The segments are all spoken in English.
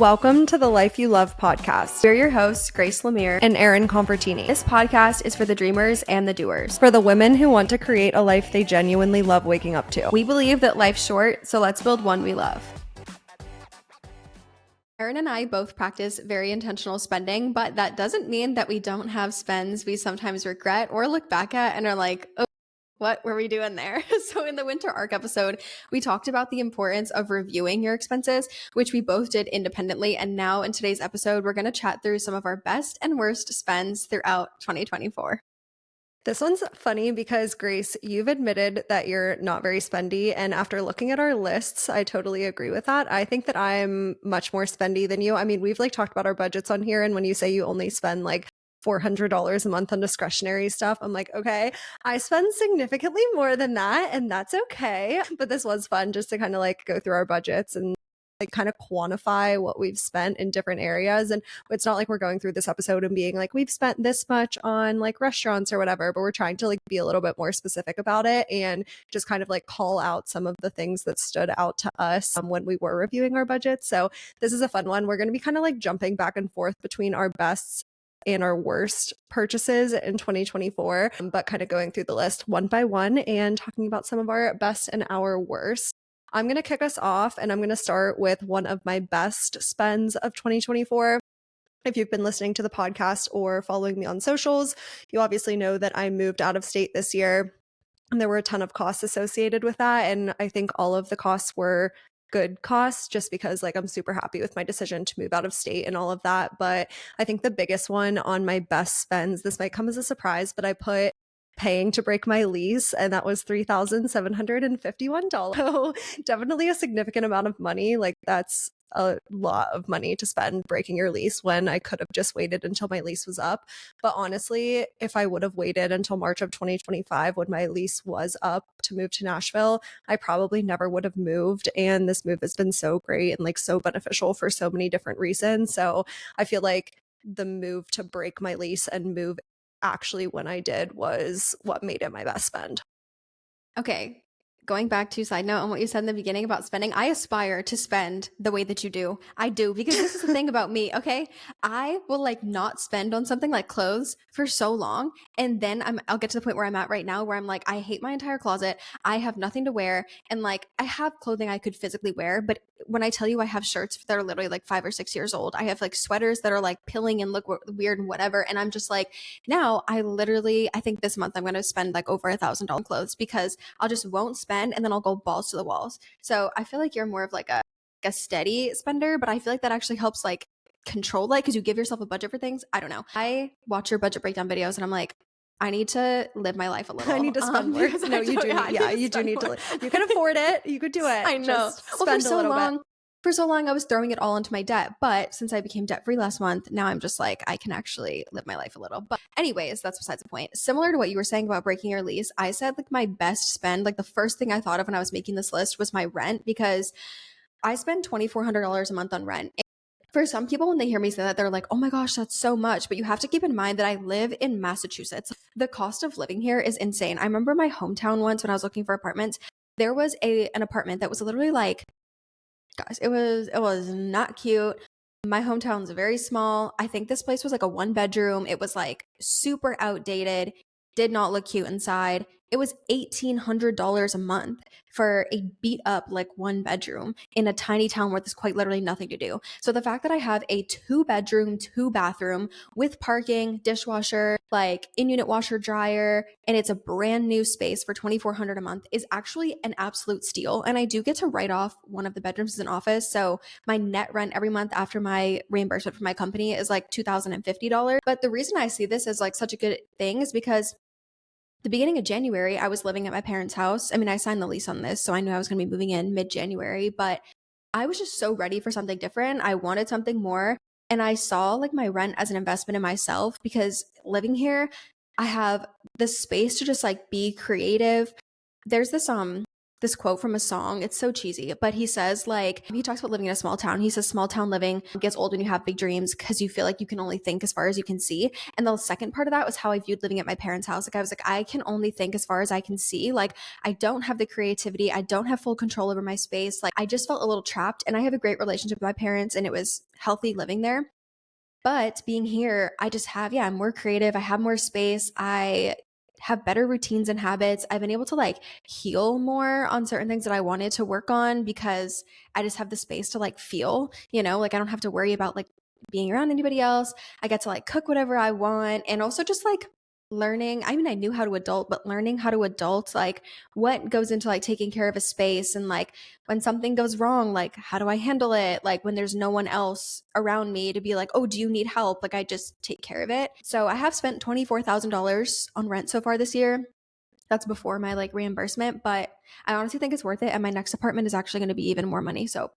Welcome to the Life You Love podcast. We're your hosts, Grace Lemire and Erin Convertini. This podcast is for the dreamers and the doers. For the women who want to create a life they genuinely love waking up to. We believe that life's short, so let's build one we love. Erin and I both practice very intentional spending, but that doesn't mean that we don't have spends we sometimes regret or look back at and are like, oh, what were we doing there? So in the Winter Arc episode, we talked about the importance of reviewing your expenses, which we both did independently. And now in today's episode, we're going to chat through some of our best and worst spends throughout 2024. This one's funny because, Grace, you've admitted that you're not very spendy. And after looking at our lists, I totally agree with that. I think that I'm much more spendy than you. I mean, we've talked about our budgets on here. And when you say you only spend $400 a month on discretionary stuff, I'm like, okay, I spend significantly more than that. And that's okay. But this was fun just to kind of go through our budgets and kind of quantify what we've spent in different areas. And it's not like we're going through this episode and being like, we've spent this much on restaurants or whatever, but we're trying to be a little bit more specific about it and just kind of call out some of the things that stood out to us when we were reviewing our budgets. So this is a fun one. We're going to be kind of jumping back and forth between our best and our worst purchases in 2024, but kind of going through the list one by one and talking about some of our best and our worst. I'm going to kick us off and I'm going to start with one of my best spends of 2024. If you've been listening to the podcast or following me on socials, you obviously know that I moved out of state this year and there were a ton of costs associated with that. And I think all of the costs were good costs just because I'm super happy with my decision to move out of state and all of that. But I think the biggest one on my best spends, this might come as a surprise, but I put paying to break my lease, and that was $3,751. So definitely a significant amount of money. That's a lot of money to spend breaking your lease when I could have just waited until my lease was up. But honestly, if I would have waited until March of 2025 when my lease was up to move to Nashville, I probably never would have moved. And this move has been so great and so beneficial for so many different reasons. So I feel like the move to break my lease and move actually when I did was what made it my best spend. Okay. Going back to side note on what you said in the beginning about spending, I aspire to spend the way that you do. I do, because this is the thing about me, okay? I will not spend on something like clothes for so long. And then I'll get to the point where I'm at right now where I'm like, I hate my entire closet. I have nothing to wear. And I have clothing I could physically wear. But when I tell you I have shirts that are literally 5 or 6 years old, I have sweaters that are pilling and look weird and whatever. And I'm just now I think this month I'm going to spend over $1,000 on clothes because I'll just won't spend and then I'll go balls to the walls. So I feel you're more of a steady spender, but I feel that actually helps control because you give yourself a budget for things. I don't know. I watch your budget breakdown videos and I'm like, I need to live my life a little. I need to spend more. No, you do. Yeah, you do need to. You can afford it. You could do it. I know. Just spend a little bit. For so long, I was throwing it all into my debt. But since I became debt free last month, now I'm just I can actually live my life a little. But anyways, that's besides the point. Similar to what you were saying about breaking your lease, I said my best spend, the first thing I thought of when I was making this list was my rent, because I spend $2,400 a month on rent. For some people, when they hear me say that, they're like, oh my gosh, that's so much. But you have to keep in mind that I live in Massachusetts. The cost of living here is insane. I remember my hometown once when I was looking for apartments, there was an apartment that was literally guys, it was not cute. My hometown's very small. I think this place was a 1-bedroom. It was super outdated, did not look cute inside. It was $1,800 a month for a beat up 1-bedroom in a tiny town where there's quite literally nothing to do. So the fact that I have a 2-bedroom, 2-bathroom with parking, dishwasher, in-unit washer dryer, and it's a brand new space for $2,400 a month is actually an absolute steal. And I do get to write off one of the bedrooms as an office. So my net rent every month after my reimbursement from my company is $2,050. But the reason I see this as such a good thing is because the beginning of January, I was living at my parents' house. I mean, I signed the lease on this, so I knew I was going to be moving in mid-January, but I was just so ready for something different. I wanted something more, and I saw my rent as an investment in myself, because living here, I have the space to just be creative. There's this this quote from a song. It's so cheesy, but he says, like, he talks about living in a small town. He says small town living gets old when you have big dreams because you feel like you can only think as far as you can see. And the second part of that was how I viewed living at my parents' house. Like, I was like, I can only think as far as I can see. Like, I don't have the creativity. I don't have full control over my space. Like, I just felt a little trapped. And I have a great relationship with my parents, and it was healthy living there. But being here, I just have, yeah, I'm more creative. I have more space. I have better routines and habits. I've been able to like heal more on certain things that I wanted to work on because I just have the space to like feel, like I don't have to worry about like being around anybody else. I get to like cook whatever I want. And also just like learning, I mean, I knew how to adult, but learning how to adult, like what goes into like taking care of a space, and like when something goes wrong, like how do I handle it? Like when there's no one else around me to be like, oh, do you need help? Like I just take care of it. So I have spent $24,000 on rent so far this year. That's before my like reimbursement, but I honestly think it's worth it. And my next apartment is actually going to be even more money. So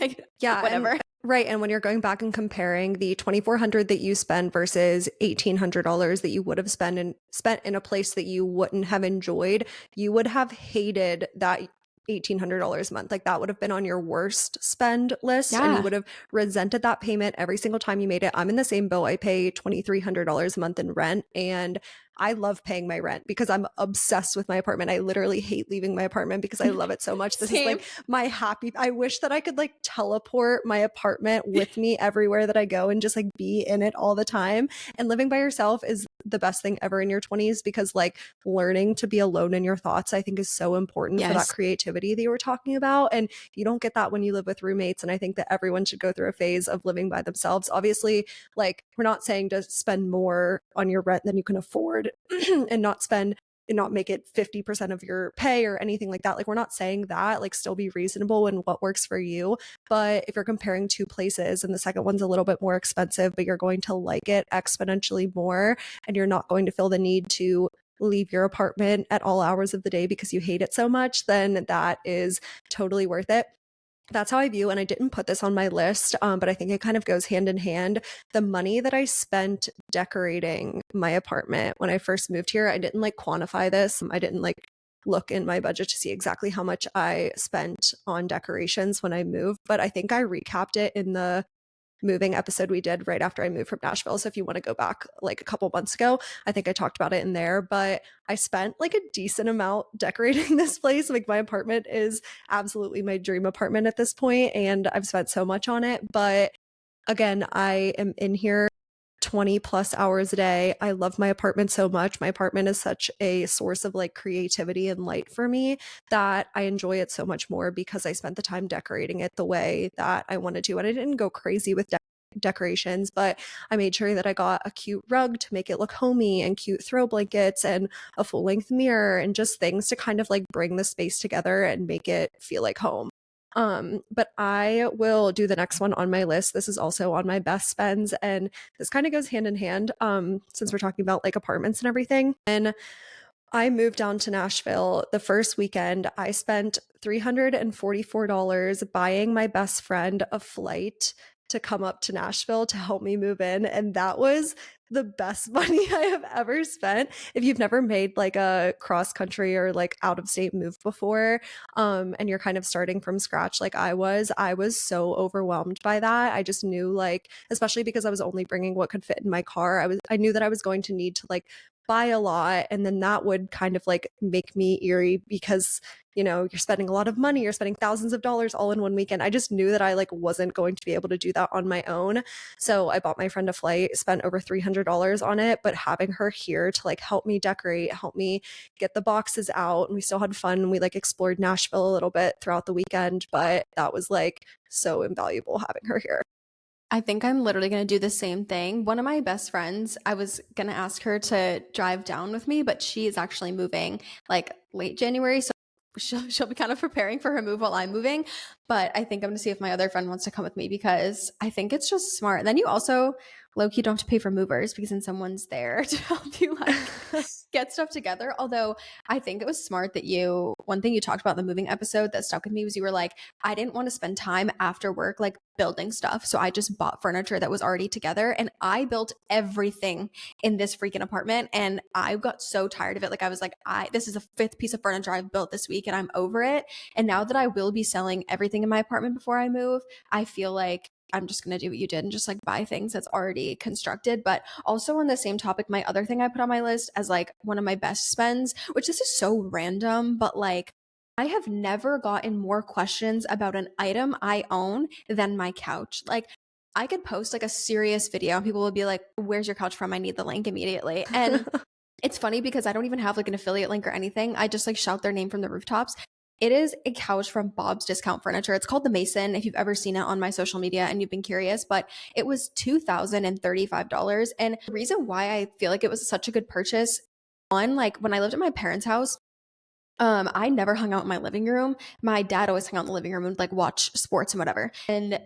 like, Yeah, whatever. Right. And when you're going back and comparing the $2,400 that you spend versus $1,800 that you would have spent in a place that you wouldn't have enjoyed, you would have hated that $1,800 a month. Like that would have been on your worst spend list, and you would have resented that payment every single time you made it. I'm in the same boat. I pay $2,300 a month in rent, and I love paying my rent because I'm obsessed with my apartment. I literally hate leaving my apartment because I love it so much. This is like my I wish that I could like teleport my apartment with me everywhere that I go and just like be in it all the time. And living by yourself is the best thing ever in your 20s, because like learning to be alone in your thoughts, I think, is so important for that creativity that you were talking about. And you don't get that when you live with roommates. And I think that everyone should go through a phase of living by themselves. Obviously, like we're not saying to spend more on your rent than you can afford and not make it 50% of your pay or anything like that. Like we're not saying that, like still be reasonable in what works for you. But if you're comparing two places and the second one's a little bit more expensive, but you're going to like it exponentially more, and you're not going to feel the need to leave your apartment at all hours of the day because you hate it so much, then that is totally worth it. That's how I view, and I didn't put this on my list, but I think it kind of goes hand in hand. The money that I spent decorating my apartment when I first moved here, I didn't like quantify this. I didn't like look in my budget to see exactly how much I spent on decorations when I moved, but I think I recapped it in the moving episode we did right after I moved from Nashville. So if you want to go back like a couple months ago, I think I talked about it in there, but I spent like a decent amount decorating this place. Like my apartment is absolutely my dream apartment at this point, and I've spent so much on it. But again, I am in here 20 plus hours a day. I love my apartment so much. My apartment is such a source of like creativity and light for me that I enjoy it so much more because I spent the time decorating it the way that I wanted to. And I didn't go crazy with decorations, but I made sure that I got a cute rug to make it look homey, and cute throw blankets, and a full length mirror, and just things to kind of like bring the space together and make it feel like home. But I will do the next one on my list. This is also on my best spends, and this kind of goes hand in hand, since we're talking about like apartments and everything. And I moved down to Nashville the first weekend. I spent $344 buying my best friend a flight to come up to Nashville to help me move in. And that was the best money I have ever spent. If you've never made like a cross country or like out of state move before, and you're kind of starting from scratch like I was so overwhelmed by that. I just knew, like, especially because I was only bringing what could fit in my car, I knew that I was going to need to like buy a lot, and then that would kind of like make me eerie because you're spending a lot of money, you're spending thousands of dollars all in one weekend. I just knew that I like wasn't going to be able to do that on my own. So I bought my friend a flight, spent over $300 on it, but having her here to like help me decorate, help me get the boxes out, and we still had fun. We like explored Nashville a little bit throughout the weekend, but that was like so invaluable having her here. I think I'm literally going to do the same thing. One of my best friends, I was going to ask her to drive down with me, but she is actually moving like late January. So she'll be kind of preparing for her move while I'm moving. But I think I'm going to see if my other friend wants to come with me because I think it's just smart. And then you also low-key don't have to pay for movers because then someone's there to help you like get stuff together. Although I think it was smart that one thing you talked about in the moving episode that stuck with me was you were like, I didn't want to spend time after work like building stuff. So I just bought furniture that was already together and I built everything in this freaking apartment. And I got so tired of it. Like I was like, this is the fifth piece of furniture I've built this week and I'm over it. And now that I will be selling everything in my apartment before I move, I feel like I'm just going to do what you did and just like buy things that's already constructed. But also on the same topic, my other thing I put on my list as like one of my best spends, which this is so random, but like I have never gotten more questions about an item I own than my couch. Like I could post like a serious video and people will be like, where's your couch from? I need the link immediately. And it's funny because I don't even have like an affiliate link or anything. I just like shout their name from the rooftops. It is a couch from Bob's Discount Furniture. It's called the Mason, if you've ever seen it on my social media and you've been curious, but it was $2,035. And the reason why I feel like it was such a good purchase, one, like when I lived at my parents' house, I never hung out in my living room. My dad always hung out in the living room and like watch sports and whatever. And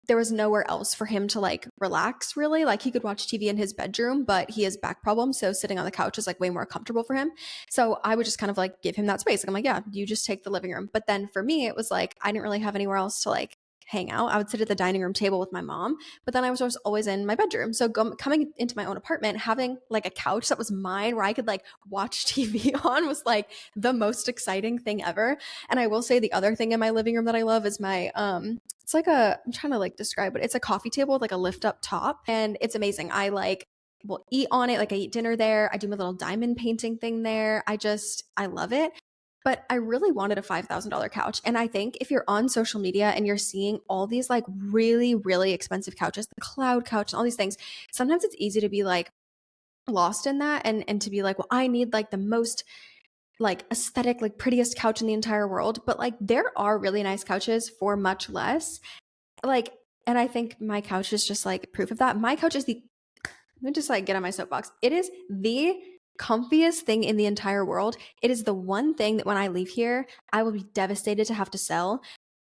there was nowhere else for him to like relax really. Like he could watch TV in his bedroom, but he has back problems. So sitting on the couch is like way more comfortable for him. So I would just kind of like give him that space. Like I'm like, yeah, you just take the living room. But then for me, it was like I didn't really have anywhere else to like hang out. I would sit at the dining room table with my mom, but then I was always in my bedroom. So coming into my own apartment, having like a couch that was mine where I could like watch TV on was like the most exciting thing ever. And I will say the other thing in my living room that I love is my it's like I'm trying to like describe it. It's a coffee table with like a lift up top and it's amazing. I like will eat on it. Like I eat dinner there. I do my little diamond painting thing there. I love it. But I really wanted a $5,000 couch. And I think if you're on social media and you're seeing all these like really, really expensive couches, the cloud couch and all these things, sometimes it's easy to be like lost in that and to be like, well, I need like the most like aesthetic, like prettiest couch in the entire world. But like there are really nice couches for much less. Like, and I think my couch is just like proof of that. My couch is let me just like get on my soapbox. It is the comfiest thing in the entire world. It is the one thing that when I leave here, I will be devastated to have to sell.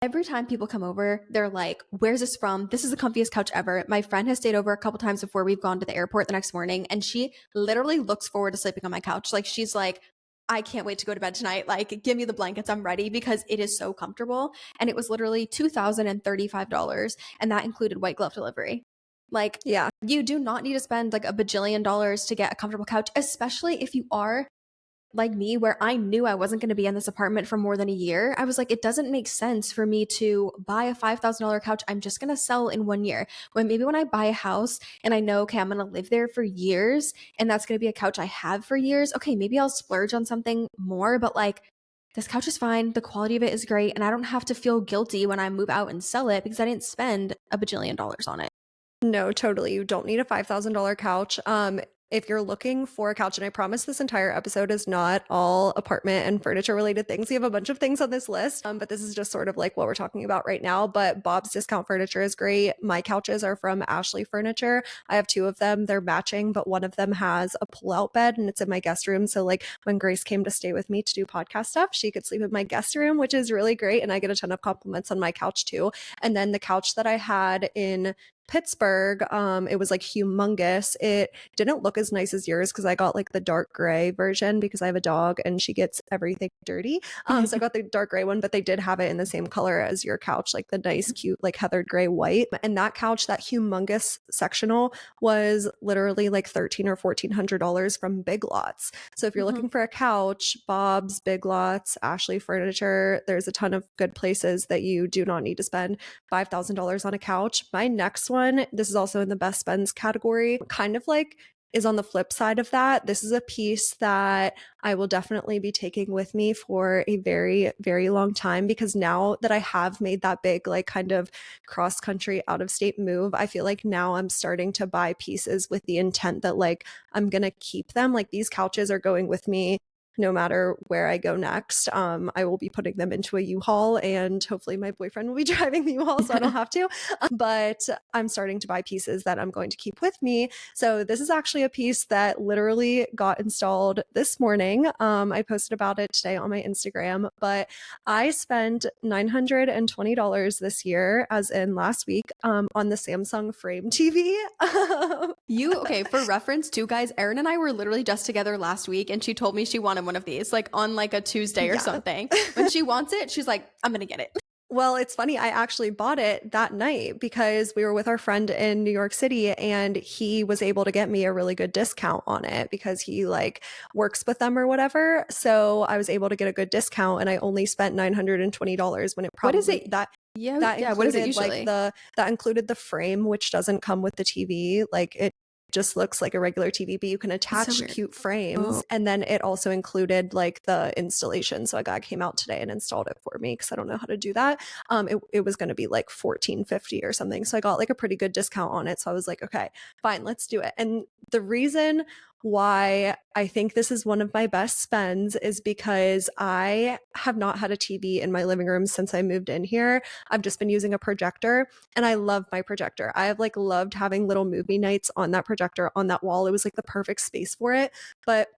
Every time people come over, they're like, where's this from? This is the comfiest couch ever. My friend has stayed over a couple times before we've gone to the airport the next morning, and she literally looks forward to sleeping on my couch. Like she's like, I can't wait to go to bed tonight. Like, give me the blankets. I'm ready because it is so comfortable. And it was literally $2,035. And that included white glove delivery. Like, Yeah. you do not need to spend like $1 bajillion to get a comfortable couch, especially if you are like me, where I knew I wasn't going to be in this apartment for more than a year. I was like, it doesn't make sense for me to buy a $5,000 couch I'm just going to sell in 1 year. When I buy a house and I know, okay, I'm going to live there for years and that's going to be a couch I have for years. Okay, maybe I'll splurge on something more, but like, this couch is fine. The quality of it is great. And I don't have to feel guilty when I move out and sell it because I didn't spend $1 bajillion on it. No, totally. You don't need a $5,000 couch. If you're looking for a couch, and I promise this entire episode is not all apartment and furniture related things. We have a bunch of things on this list, but this is just sort of like what we're talking about right now. But Bob's Discount Furniture is great. My couches are from Ashley Furniture. I have two of them. They're matching, but one of them has a pull-out bed and it's in my guest room. So like when Grace came to stay with me to do podcast stuff, she could sleep in my guest room, which is really great. And I get a ton of compliments on my couch too. And then the couch that I had in Pittsburgh, it was like humongous. It didn't look as nice as yours because I got like the dark gray version because I have a dog and she gets everything dirty. So I got the dark gray one, but they did have it in the same color as your couch, like the nice, cute, like heathered gray white. And that couch, that humongous sectional, was literally like $1,300 or $1,400 from Big Lots. So if you're looking for a couch, Bob's, Big Lots, Ashley Furniture, there's a ton of good places that you do not need to spend $5,000 on a couch. My next one, this is also in the best spends category, kind of like is on the flip side of that. This is a piece that I will definitely be taking with me for a very, very long time because now that I have made that big, like kind of cross country out of state move, I feel like now I'm starting to buy pieces with the intent that like I'm going to keep them. Like these couches are going with me no matter where I go next. I will be putting them into a U-Haul, and hopefully my boyfriend will be driving the U-Haul so I don't have to. But I'm starting to buy pieces that I'm going to keep with me. So this is actually a piece that literally got installed this morning. I posted about it today on my Instagram, but I spent $920 this year, as in last week, on the Samsung Frame TV. Okay, for reference too, guys, Erin and I were literally just together last week and she told me she wanted one of these, like on like a Tuesday or something. When she wants it, she's like, I'm gonna get it. Well, it's funny. I actually bought it that night because we were with our friend in New York City and he was able to get me a really good discount on it because he like works with them or whatever. So I was able to get a good discount and I only spent $920 when it probably— What is it? That Yeah, what is it included, usually? like that included the frame, which doesn't come with the TV. Like it just looks like a regular TV, but you can attach weird. cute frames. Oh. And then it also included like the installation. So a guy came out today and installed it for me because I don't know how to do that. It was going to be like $14.50 or something. So I got like a pretty good discount on it. So I was like, okay, fine, let's do it. And the reason why I think this is one of my best spends is because I have not had a TV in my living room since I moved in here. I've just been using a projector and I love my projector. I have like loved having little movie nights on that projector on that wall. It was like the perfect space for it. But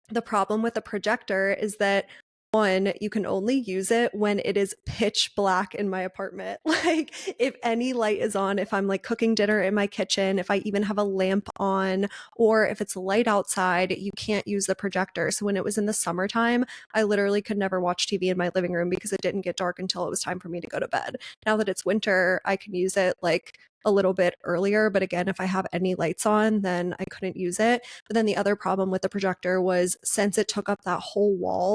the problem with the projector is that, one, you can only use it when it is pitch black in my apartment. Like if any light is on, if I'm like cooking dinner in my kitchen, if I even have a lamp on, or if it's light outside, you can't use the projector. So when it was in the summertime, I literally could never watch TV in my living room because it didn't get dark until it was time for me to go to bed. Now that it's winter, I can use it like a little bit earlier, but again, if I have any lights on, then I couldn't use it. But then the other problem with the projector was, since it took up that whole wall,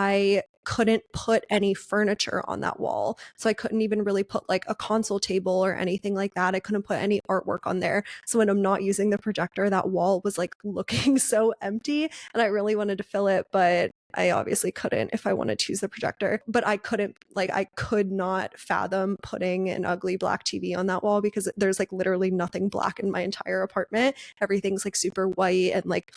I couldn't put any furniture on that wall. So I couldn't even really put like a console table or anything like that. I couldn't put any artwork on there. So when I'm not using the projector, that wall was like looking so empty and I really wanted to fill it, but I obviously couldn't if I wanted to use the projector. But I could not fathom putting an ugly black TV on that wall because there's like literally nothing black in my entire apartment. Everything's like super white and like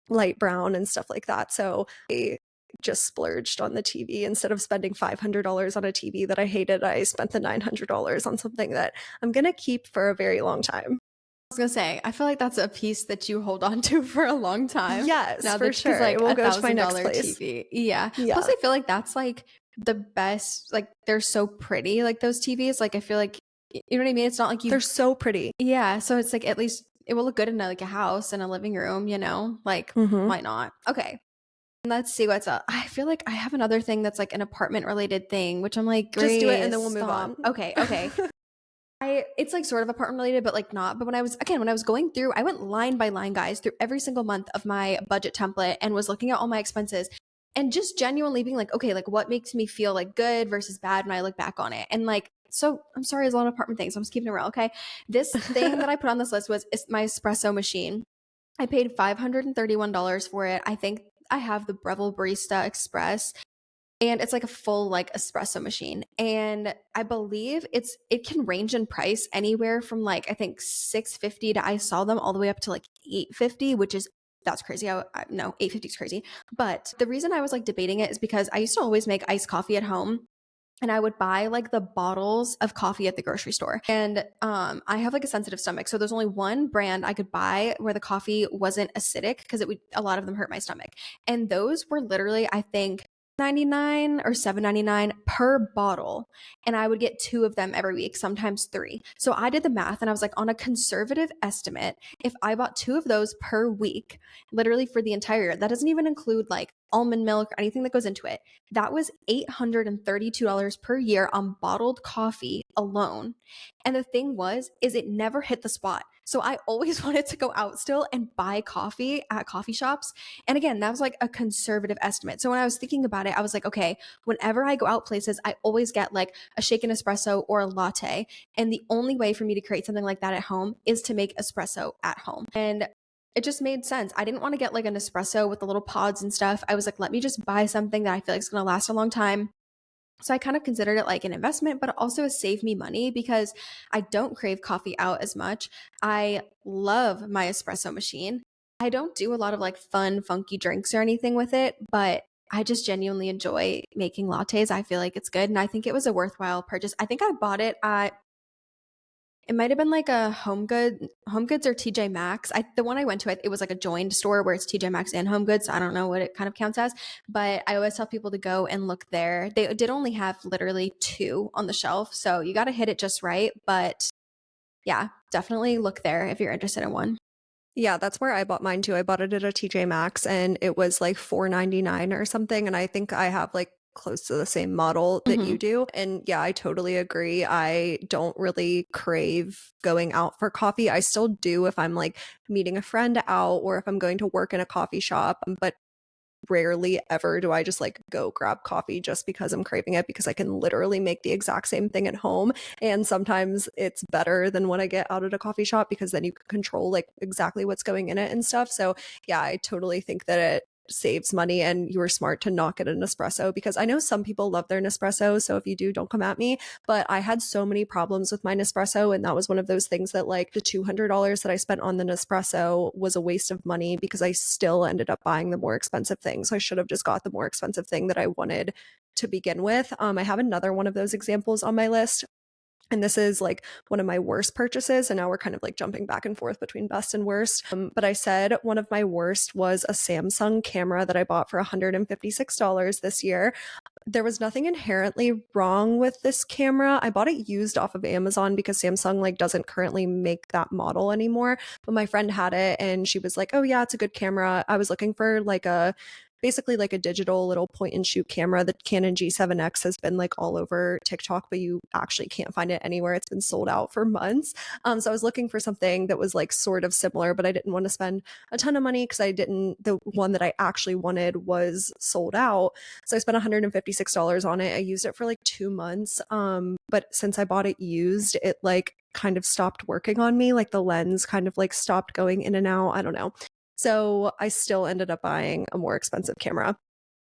light brown and stuff like that. So I just splurged on the TV. Instead of spending $500 on a TV that I hated, I spent the $900 on something that I'm going to keep for a very long time. I was gonna say, I feel like that's a piece that you hold on to for a long time. Yes, Now for that sure. like It will a go to my next $1,000 place. TV. Yeah. Yeah. Plus, I feel like that's like the best. Like they're so pretty. Like those TVs. Like I feel like you know what I mean. It's not like They're so pretty. Yeah. So it's like at least it will look good in like a house and a living room. You know, like why not? Okay. Let's see what's up. I feel like I have another thing that's like an apartment related thing, which I'm like, Just do it and then Grace, we'll move stop. on. Okay. It's like sort of apartment related, but like not. But when I was going through, I went line by line, guys, through every single month of my budget template and was looking at all my expenses and just genuinely being like, okay, like what makes me feel like good versus bad when I look back on it. And like, so I'm sorry, there's a lot of apartment things. So I'm just keeping it real. Okay. This thing that I put on this list was my espresso machine. I paid $531 for it. I think I have the Breville Barista Express. And it's like a full like espresso machine. And I believe it can range in price anywhere from like I think $650 to I saw them all the way up to like $850, which is that's crazy. No, $850 is crazy. But the reason I was like debating it is because I used to always make iced coffee at home. And I would buy like the bottles of coffee at the grocery store. And I have like a sensitive stomach. So there's only one brand I could buy where the coffee wasn't acidic because a lot of them hurt my stomach. And those were literally, I think, $99 or $7.99 per bottle, and I would get 2 of them every week, sometimes 3. So I did the math and I was like, on a conservative estimate, if I bought 2 of those per week, literally for the entire year, that doesn't even include like almond milk or anything that goes into it, that was $832 per year on bottled coffee alone. And the thing is it never hit the spot. So I always wanted to go out still and buy coffee at coffee shops. And again, that was like a conservative estimate. So when I was thinking about it, I was like, okay, whenever I go out places, I always get like a shaken espresso or a latte. And the only way for me to create something like that at home is to make espresso at home. And it just made sense. I didn't want to get like an espresso with the little pods and stuff. I was like, let me just buy something that I feel like is going to last a long time. So I kind of considered it like an investment, but also save me money because I don't crave coffee out as much. I love my espresso machine. I don't do a lot of like fun, funky drinks or anything with it, but I just genuinely enjoy making lattes. I feel like it's good. And I think it was a worthwhile purchase. I think I bought it at it might have been like a Home Goods or TJ Maxx. The one I went to, it was like a joined store where it's TJ Maxx and Home Goods. So I don't know what it kind of counts as, but I always tell people to go and look there. They did only have literally two on the shelf, so you got to hit it just right. But yeah, definitely look there if you're interested in one. Yeah, that's where I bought mine too. I bought it at a TJ Maxx and it was like 4.99 or something. And I think I have like close to the same model that you Mhm. do. And yeah, I totally agree. I don't really crave going out for coffee. I still do if I'm like meeting a friend out or if I'm going to work in a coffee shop. But rarely ever do I just like go grab coffee just because I'm craving it, because I can literally make the exact same thing at home. And sometimes it's better than what I get out at a coffee shop because then you can control like exactly what's going in it and stuff. So yeah, I totally think that it saves money and you were smart to not get an espresso, because I know some people love their Nespresso. So if you do, don't come at me. But I had so many problems with my Nespresso. And that was one of those things that like the $200 that I spent on the Nespresso was a waste of money because I still ended up buying the more expensive thing. So I should have just got the more expensive thing that I wanted to begin with. I have another one of those examples on my list. And this is like one of my worst purchases. And now we're kind of like jumping back and forth between best and worst. But I said one of my worst was a Samsung camera that I bought for $156 this year. There was nothing inherently wrong with this camera. I bought it used off of Amazon because Samsung like doesn't currently make that model anymore. But my friend had it and she was like, "Oh yeah, it's a good camera." I was looking for like a basically like a digital little point and shoot camera. The Canon G7X has been like all over TikTok, but you actually can't find it anywhere. It's been sold out for months. So I was looking for something that was like sort of similar, but I didn't want to spend a ton of money because the one that I actually wanted was sold out. So I spent $156 on it. I used it for like 2 months. But since I bought it used, it like kind of stopped working on me. Like the lens kind of like stopped going in and out. I don't know. So I still ended up buying a more expensive camera.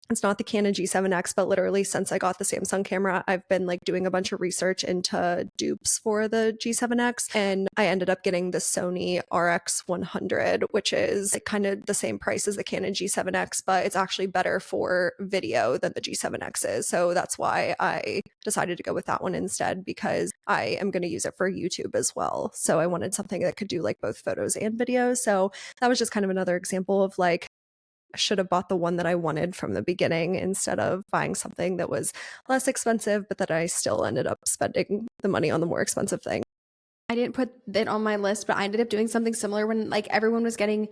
It's not the Canon G7X, but literally since I got the Samsung camera, I've been like doing a bunch of research into dupes for the G7X. And I ended up getting the Sony RX100, which is like kind of the same price as the Canon G7X, but it's actually better for video than the G7X is. So that's why I decided to go with that one instead, because I am going to use it for YouTube as well. So I wanted something that could do like both photos and videos. So that was just kind of another example of like, should have bought the one that I wanted from the beginning instead of buying something that was less expensive, but that I still ended up spending the money on the more expensive thing. I didn't put it on my list, but I ended up doing something similar when like everyone was getting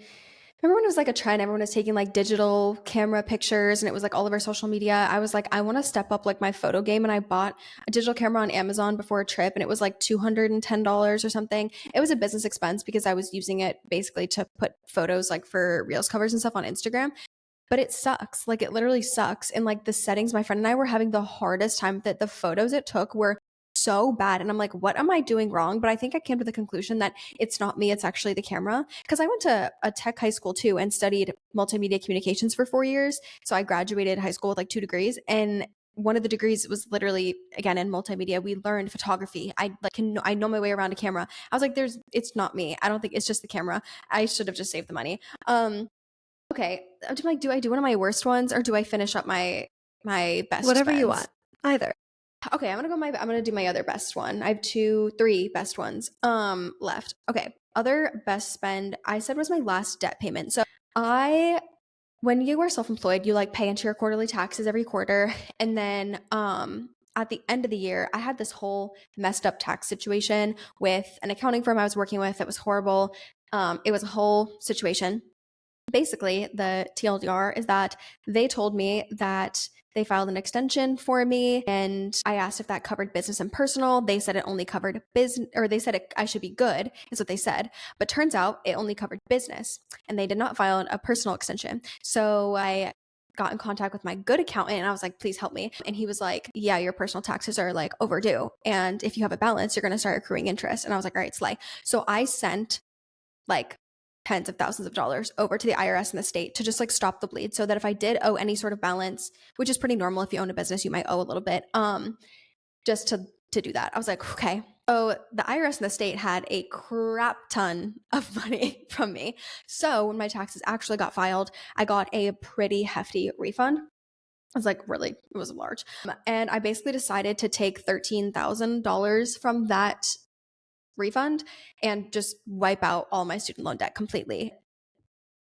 remember when it was like a trend, everyone was taking like digital camera pictures and it was like all over social media. I was like, I want to step up like my photo game. And I bought a digital camera on Amazon before a trip and it was like $210 or something. It was a business expense because I was using it basically to put photos like for Reels covers and stuff on Instagram. But it sucks. Like it literally sucks. And like the settings, my friend and I were having the hardest time that the photos it took were so bad. And I'm like, what am I doing wrong? But I think I came to the conclusion that it's not me, it's actually the camera. Because I went to a tech high school too and studied multimedia communications for 4 years. So I graduated high school with like 2 degrees. And one of the degrees was literally again in multimedia. We learned photography. I know my way around a camera. I was like, it's not me. I don't think it's just the camera. I should have just saved the money. Okay. I'm like, do I do one of my worst ones or do I finish up my best Whatever you spends? want. Either. Okay, I'm gonna do my other best one. I have three best ones left. Okay. Other best spend I said was my last debt payment. So I when you are self-employed, you like pay into your quarterly taxes every quarter. And then at the end of the year, I had this whole messed up tax situation with an accounting firm I was working with. It was horrible. It was a whole situation. Basically, the TLDR is that they told me that they filed an extension for me and I asked if that covered business and personal. They said it only covered business, or they said I should be good, is what they said. But turns out it only covered business and they did not file a personal extension. So I got in contact with my good accountant and I was like, please help me. And he was like, yeah, your personal taxes are like overdue. And if you have a balance, you're going to start accruing interest. And I was like, all right, slay. So I sent like tens of thousands of dollars over to the IRS and the state to just like stop the bleed so that if I did owe any sort of balance, which is pretty normal if you own a business, you might owe a little bit, just to do that. I was like, okay. Oh, the IRS in the state had a crap ton of money from me. So when my taxes actually got filed, I got a pretty hefty refund. It was like really, it was large. And I basically decided to take $13,000 from that refund and just wipe out all my student loan debt completely.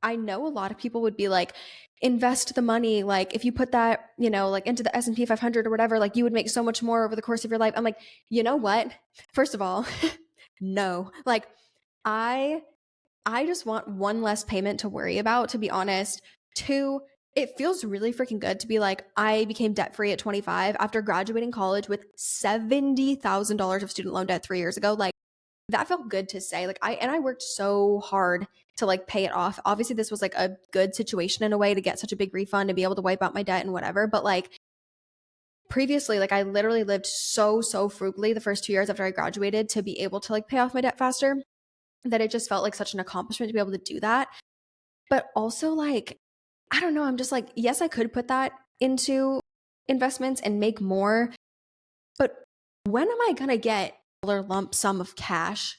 I know a lot of people would be like, invest the money. Like if you put that, like into the S&P 500 or whatever, like you would make so much more over the course of your life. I'm like, you know what? First of all, no. Like I I just want one less payment to worry about, to be honest. Two, it feels really freaking good to be like, I became debt free at 25 after graduating college with $70,000 of student loan debt 3 years ago. Like, that felt good to say. Like, I worked so hard to like pay it off. Obviously, this was like a good situation in a way to get such a big refund and be able to wipe out my debt and whatever. But like, previously, like, I literally lived so frugally the first 2 years after I graduated to be able to like pay off my debt faster, that it just felt like such an accomplishment to be able to do that. But also, like, I don't know, I'm just like, yes, I could put that into investments and make more, but when am I gonna get a lump sum of cash?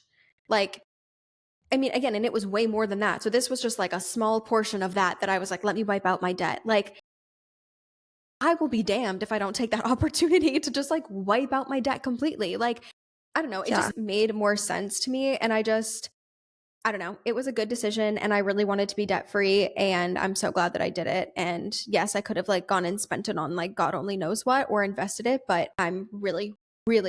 Like, I mean, again, and it was way more than that. So this was just like a small portion of that I was like, let me wipe out my debt. Like, I will be damned if I don't take that opportunity to just like wipe out my debt completely. Like, I don't know, it Yeah. just made more sense to me. And I don't know. It was a good decision and I really wanted to be debt free and I'm so glad that I did it. And yes, I could have like gone and spent it on like God only knows what or invested it, but I'm really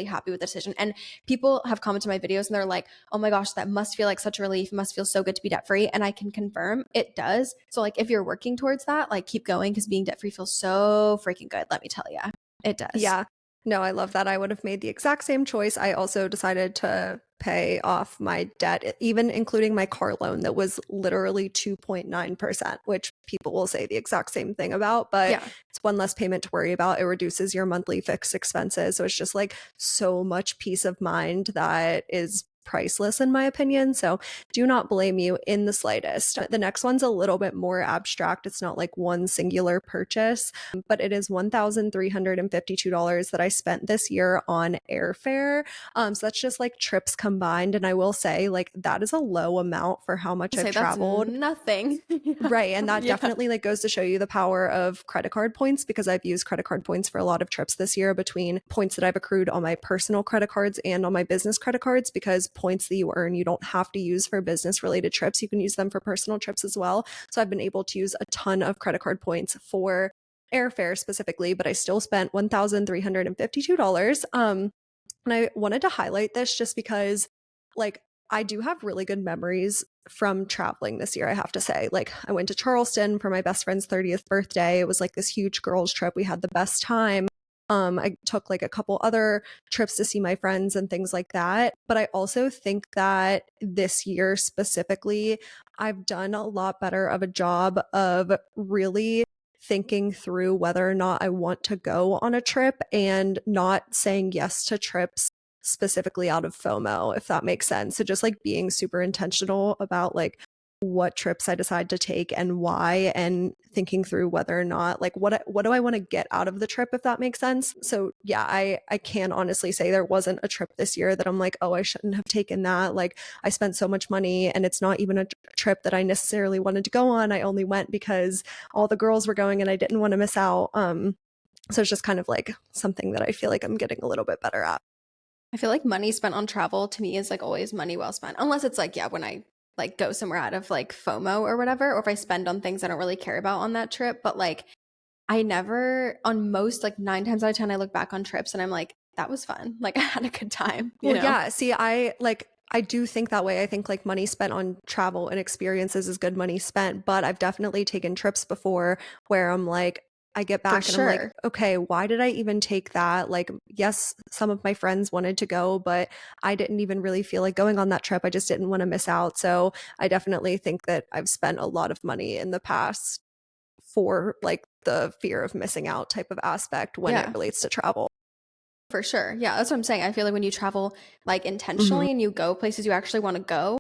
happy with the decision. And people have commented my videos and they're like, "Oh my gosh, that must feel like such a relief. It must feel so good to be debt free." And I can confirm it does. So like if you're working towards that, like keep going because being debt free feels so freaking good, let me tell you. It does. Yeah. No, I love that. I would have made the exact same choice. I also decided to pay off my debt, even including my car loan that was literally 2.9%, which people will say the exact same thing about, but Yeah. it's one less payment to worry about. It reduces your monthly fixed expenses. So it's just like so much peace of mind that is priceless in my opinion. So do not blame you in the slightest. The next one's a little bit more abstract. It's not like one singular purchase, but it is $1,352 that I spent this year on airfare. So that's just like trips combined. And I will say, like, that is a low amount for how much I've Say that's traveled. nothing. Right. And that Yeah. definitely like goes to show you the power of credit card points, because I've used credit card points for a lot of trips this year, between points that I've accrued on my personal credit cards and on my business credit cards, because points that you earn, you don't have to use for business related trips. You can use them for personal trips as well. So I've been able to use a ton of credit card points for airfare specifically, but I still spent $1,352. And I wanted to highlight this just because, like, I do have really good memories from traveling this year, I have to say. Like, I went to Charleston for my best friend's 30th birthday. It was like this huge girls' trip. We had the best time. I took like a couple other trips to see my friends and things like that. But I also think that this year specifically, I've done a lot better of a job of really thinking through whether or not I want to go on a trip and not saying yes to trips specifically out of FOMO, if that makes sense. So just like being super intentional about like what trips I decide to take and why, and thinking through whether or not like what do I want to get out of the trip, if that makes sense. So yeah, I can honestly say there wasn't a trip this year that I'm like, oh, I shouldn't have taken that. Like, I spent so much money and it's not even a trip that I necessarily wanted to go on. I only went because all the girls were going and I didn't want to miss out. So it's just kind of like something that I feel like I'm getting a little bit better at. I feel like money spent on travel to me is like always money well spent. Unless it's like, yeah, when I like go somewhere out of like FOMO or whatever, or if I spend on things I don't really care about on that trip. But like I never, on most, like 9 times out of 10, I look back on trips and I'm like, that was fun. Like I had a good time. You know? Yeah. See, I do think that way. I think like money spent on travel and experiences is good money spent, but I've definitely taken trips before where I'm like, I get back and I'm like, okay, why did I even take that? Like, yes, some of my friends wanted to go, but I didn't even really feel like going on that trip. I just didn't want to miss out. So I definitely think that I've spent a lot of money in the past for like the fear of missing out type of aspect when it relates to travel. For sure. Yeah, that's what I'm saying. I feel like when you travel like intentionally and you go places you actually want to go,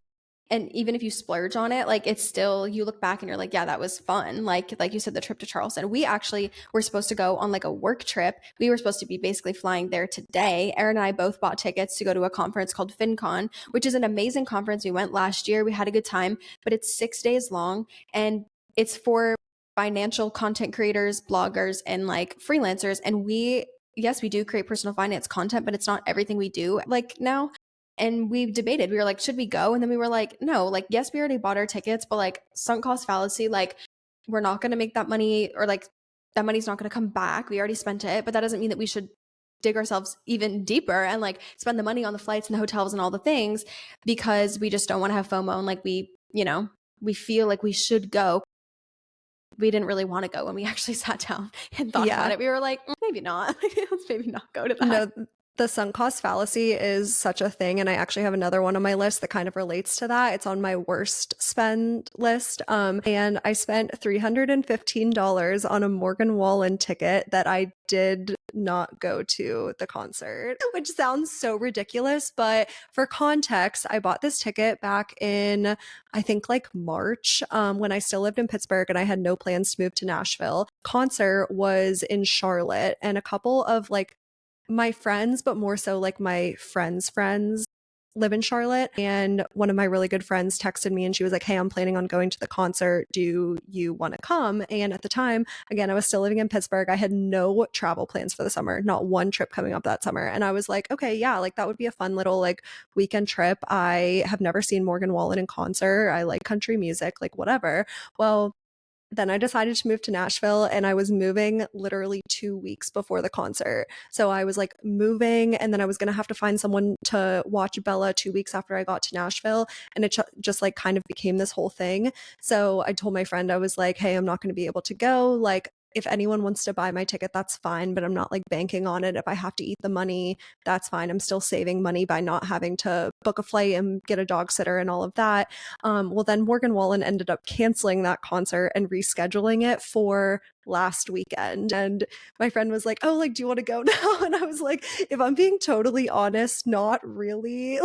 And even if you splurge on it, like it's still, you look back and you're like, yeah, that was fun. Like you said, the trip to Charleston, we actually were supposed to go on like a work trip. We were supposed to be basically flying there today. Aaron and I both bought tickets to go to a conference called FinCon, which is an amazing conference. We went last year. We had a good time, but it's 6 days long, and it's for financial content creators, bloggers, and like freelancers. And yes, we do create personal finance content, but it's not everything we do like now. And we debated, we were like, should we go? And then we were like, no, like, yes, we already bought our tickets, but like sunk cost fallacy, like we're not going to make that money, or like that money's not going to come back. We already spent it, but that doesn't mean that we should dig ourselves even deeper and like spend the money on the flights and the hotels and all the things, because we just don't want to have FOMO. And like we feel like we should go. We didn't really want to go when we actually sat down and thought about it. We were like, maybe not. Let's maybe not go to that. No, the sunk cost fallacy is such a thing. And I actually have another one on my list that kind of relates to that. It's on my worst spend list. And I spent $315 on a Morgan Wallen ticket that I did not go to the concert, which sounds so ridiculous. But for context, I bought this ticket back in, I think like March, when I still lived in Pittsburgh and I had no plans to move to Nashville. Concert was in Charlotte, and a couple of like my friends, but more so like my friends' friends live in Charlotte. And one of my really good friends texted me and she was like, hey, I'm planning on going to the concert. Do you want to come? And at the time, again, I was still living in Pittsburgh. I had no travel plans for the summer, not one trip coming up that summer. And I was like, okay, yeah, like that would be a fun little like weekend trip. I have never seen Morgan Wallen in concert. I like country music, like whatever. Well, then I decided to move to Nashville, and I was moving literally 2 weeks before the concert. So I was like moving, and then I was going to have to find someone to watch Bella 2 weeks after I got to Nashville. And it just like kind of became this whole thing. So I told my friend, I was like, hey, I'm not going to be able to go. Like, if anyone wants to buy my ticket, that's fine, but I'm not like banking on it. If I have to eat the money, that's fine. I'm still saving money by not having to book a flight and get a dog sitter and all of that. Well, then Morgan Wallen ended up canceling that concert and rescheduling it for last weekend. And my friend was like, oh, like, do you want to go now? And I was like, if I'm being totally honest, not really.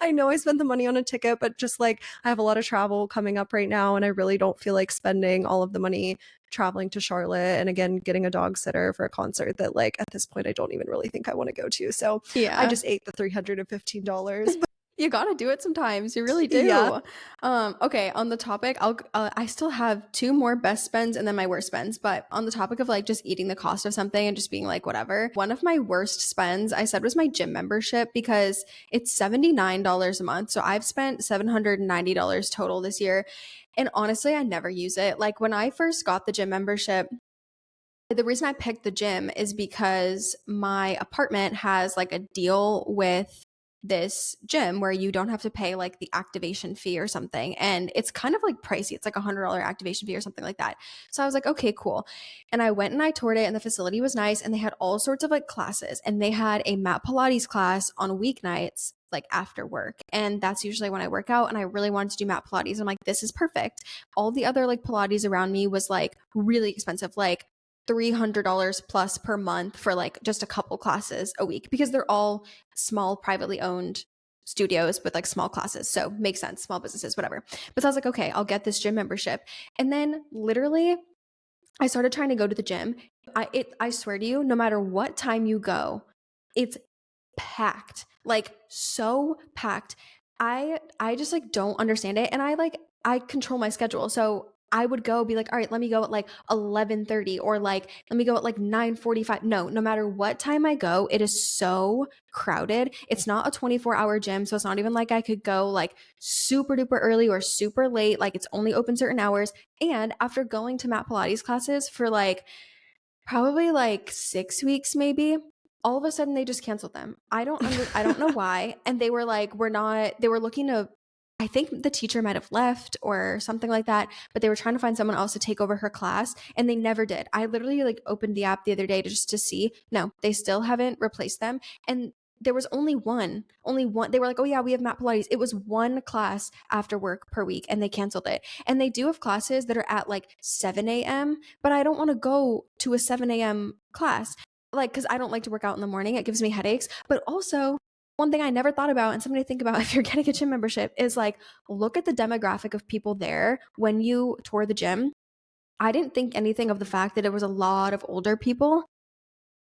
I know I spent the money on a ticket, but just like I have a lot of travel coming up right now, and I really don't feel like spending all of the money traveling to Charlotte and again getting a dog sitter for a concert that like at this point I don't even really think I want to go to. So yeah, I just ate the $315. You gotta do it sometimes. You really do. Yeah. Okay. On the topic, I still have two more best spends and then my worst spends. But on the topic of like just eating the cost of something and just being like whatever, one of my worst spends I said was my gym membership, because it's $79 a month. So I've spent $790 total this year, and honestly, I never use it. Like when I first got the gym membership, the reason I picked the gym is because my apartment has like a deal with this gym where you don't have to pay like the activation fee or something. And it's kind of like pricey. It's like $100 activation fee or something like that. So I was like, okay, cool. And I went and I toured it, and the facility was nice, and they had all sorts of like classes, and they had a mat Pilates class on weeknights, like after work. And that's usually when I work out, and I really wanted to do mat Pilates. I'm like, this is perfect. All the other like Pilates around me was like really expensive, like $300 plus per month for like just a couple classes a week, because they're all small privately owned studios with like small classes. So makes sense, small businesses, whatever. But so I was like, okay, I'll get this gym membership. And then literally I started trying to go to the gym. I swear to you, no matter what time you go, it's packed, like so packed. I just like don't understand it. And I control my schedule. So I would go be like, all right, let me go at like 11:30, or like, let me go at like 9:45. No matter what time I go, it is so crowded. It's not a 24-hour gym. So it's not even like I could go like super duper early or super late. Like it's only open certain hours. And after going to mat Pilates classes for like probably like 6 weeks, maybe, all of a sudden they just canceled them. I don't know why. And they were like, they were looking to, I think the teacher might have left or something like that, but they were trying to find someone else to take over her class, and they never did. I literally like opened the app the other day just to see. No, they still haven't replaced them. And there was only one. They were like, oh yeah, we have mat Pilates. It was one class after work per week, and they canceled it. And they do have classes that are at like 7 a.m., but I don't want to go to a 7 a.m. class. Like, cause I don't like to work out in the morning. It gives me headaches. But also one thing I never thought about and something to think about if you're getting a gym membership is like, look at the demographic of people there when you tour the gym. I didn't think anything of the fact that there was a lot of older people.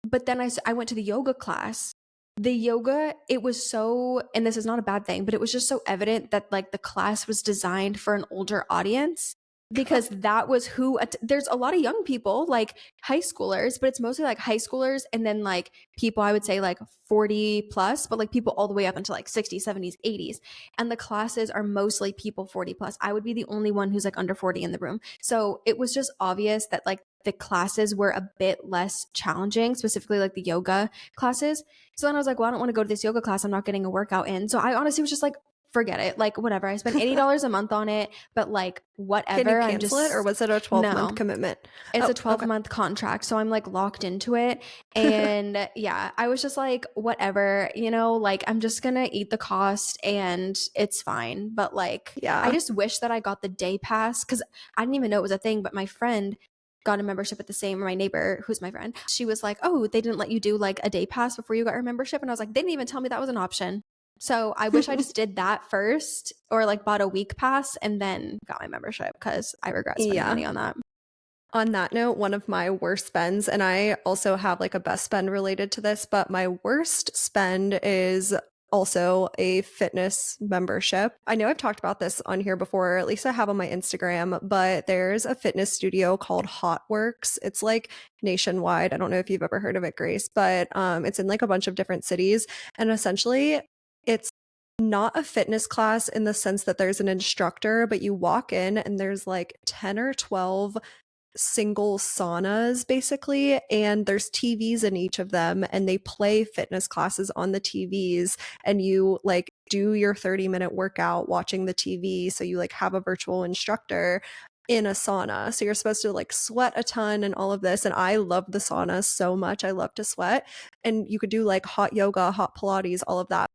But then I went to the yoga class. The yoga, it was so, and this is not a bad thing, but it was just so evident that like the class was designed for an older audience because that was who, there's a lot of young people, like high schoolers, but it's mostly like high schoolers and then like people I would say like 40 plus, but like people all the way up into like 60s, 70s, 80s. And the classes are mostly people 40 plus. I would be the only one who's like under 40 in the room. So it was just obvious that like the classes were a bit less challenging, specifically like the yoga classes. So then I was like, well, I don't want to go to this yoga class. I'm not getting a workout in. So I honestly was just like, forget it. Like, whatever. I spent $80 a month on it, but like, whatever. Can you I'm cancel just, it, or was it a 12-month no, commitment? it's Oh, a 12-month contract. So I'm like locked into it. And yeah, I was just like, whatever, you know, like I'm just going to eat the cost and it's fine. But like, yeah. I just wish that I got the day pass because I didn't even know it was a thing. But my friend got a membership at the same, or my neighbor, who's my friend, she was like, oh, they didn't let you do like a day pass before you got your membership. And I was like, they didn't even tell me that was an option. So I wish I just did that first, or like bought a week pass and then got my membership because I regret spending money on that. On that note, one of my worst spends, and I also have like a best spend related to this, but my worst spend is also a fitness membership. I know I've talked about this on here before, or at least I have on my Instagram, but there's a fitness studio called Hotworks. It's like nationwide. I don't know if you've ever heard of it, Grace, but it's in like a bunch of different cities. And essentially, it's not a fitness class in the sense that there's an instructor, but you walk in and there's like 10 or 12 single saunas basically, and there's TVs in each of them, and they play fitness classes on the TVs, and you like do your 30-minute workout watching the TV. So you like have a virtual instructor in a sauna. So you're supposed to like sweat a ton and all of this. And I love the sauna so much. I love to sweat. And you could do like hot yoga, hot Pilates, all of that.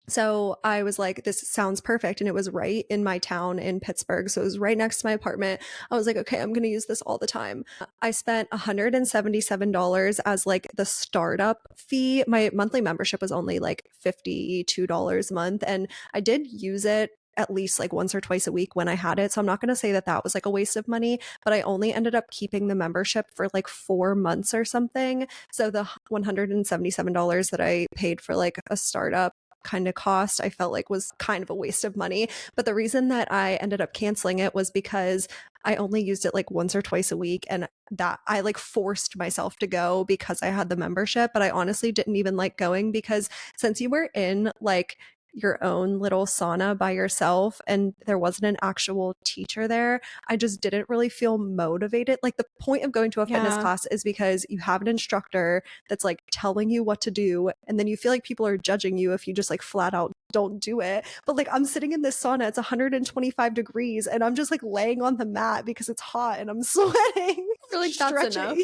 So I was like, this sounds perfect. And it was right in my town in Pittsburgh. So it was right next to my apartment. I was like, okay, I'm going to use this all the time. I spent $177 as like the startup fee. My monthly membership was only like $52 a month. And I did use it at least like once or twice a week when I had it. So I'm not going to say that that was like a waste of money, but I only ended up keeping the membership for like 4 months or something. So the $177 that I paid for like a startup kind of cost, I felt like was kind of a waste of money. But the reason that I ended up canceling it was because I only used it like once or twice a week, and that I like forced myself to go because I had the membership. But I honestly didn't even like going because since you were in like your own little sauna by yourself and there wasn't an actual teacher there, I just didn't really feel motivated. Like the point of going to a fitness class is because you have an instructor that's like telling you what to do, and then you feel like people are judging you if you just like flat out don't do it. But like I'm sitting in this sauna, it's 125 degrees, and I'm just like laying on the mat because it's hot and I'm sweating. You're like, that's enough.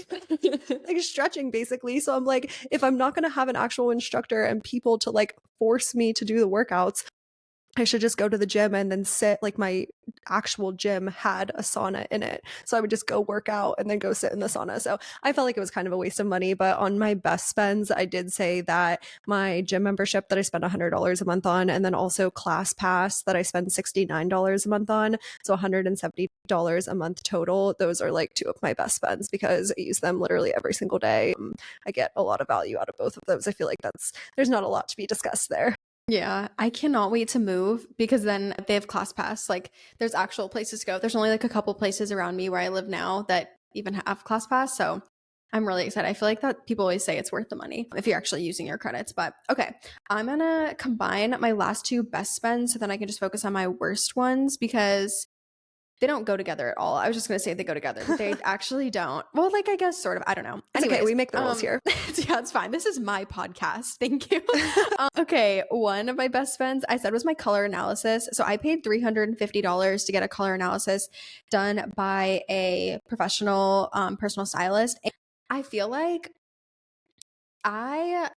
Like stretching basically. So I'm like, if I'm not going to have an actual instructor and people to like force me to do the workouts, I should just go to the gym and then sit. Like my actual gym had a sauna in it. So I would just go work out and then go sit in the sauna. So I felt like it was kind of a waste of money. But on my best spends, I did say that my gym membership that I spent $100 a month on, and then also Class Pass that I spend $69 a month on. So $170 a month total. Those are like two of my best spends because I use them literally every single day. I get a lot of value out of both of those. I feel like there's not a lot to be discussed there. Yeah, I cannot wait to move because then they have Class Pass. Like there's actual places to go. There's only like a couple places around me where I live now that even have Class Pass. So I'm really excited. I feel like that people always say it's worth the money if you're actually using your credits. But okay, I'm going to combine my last two best spends so then I can just focus on my worst ones because they don't go together at all. I was just going to say they go together, but they actually don't. Well, like I guess sort of. I don't know. It's Anyways, okay. We make the rules here. Yeah, it's fine. This is my podcast. Thank you. Okay, one of my best spends I said was my color analysis. So I paid $350 to get a color analysis done by a professional personal stylist. And I feel like I